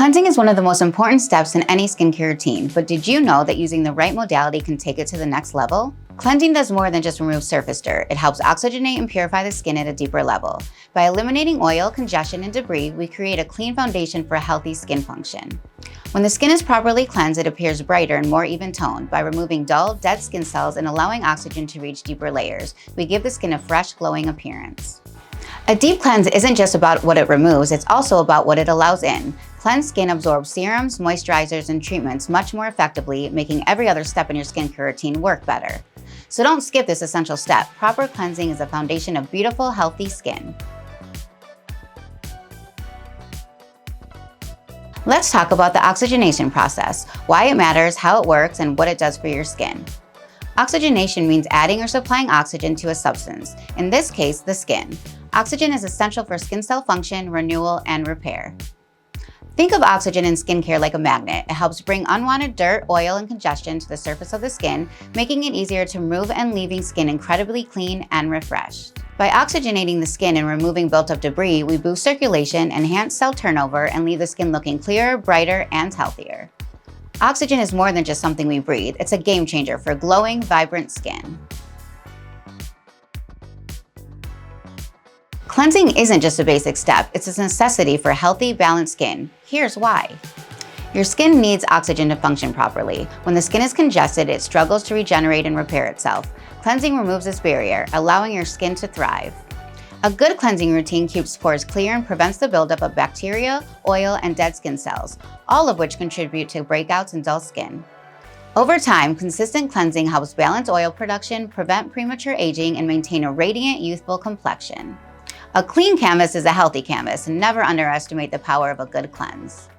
Cleansing is one of the most important steps in any skincare routine, but did you know that using the right modality can take it to the next level? Cleansing does more than just remove surface dirt. It helps oxygenate and purify the skin at a deeper level. By eliminating oil, congestion, and debris, we create a clean foundation for healthy skin function. When the skin is properly cleansed, it appears brighter and more even toned. By removing dull, dead skin cells and allowing oxygen to reach deeper layers, we give the skin a fresh, glowing appearance. A deep cleanse isn't just about what it removes, it's also about what it allows in. Cleansed skin absorbs serums, moisturizers, and treatments much more effectively, making every other step in your skincare routine work better. So don't skip this essential step. Proper cleansing is the foundation of beautiful, healthy skin. Let's talk about the oxygenation process, why it matters, how it works, and what it does for your skin. Oxygenation means adding or supplying oxygen to a substance, in this case, the skin. Oxygen is essential for skin cell function, renewal, and repair. Think of oxygen in skincare like a magnet. It helps bring unwanted dirt, oil, and congestion to the surface of the skin, making it easier to remove and leaving skin incredibly clean and refreshed. By oxygenating the skin and removing built-up debris, we boost circulation, enhance cell turnover, and leave the skin looking clearer, brighter, and healthier. Oxygen is more than just something we breathe. It's a game changer for glowing, vibrant skin. Cleansing isn't just a basic step, it's a necessity for healthy, balanced skin. Here's why. Your skin needs oxygen to function properly. When the skin is congested, it struggles to regenerate and repair itself. Cleansing removes this barrier, allowing your skin to thrive. A good cleansing routine keeps pores clear and prevents the buildup of bacteria, oil, and dead skin cells, all of which contribute to breakouts and dull skin. Over time, consistent cleansing helps balance oil production, prevent premature aging, and maintain a radiant, youthful complexion. A clean canvas is a healthy canvas, and never underestimate the power of a good cleanse.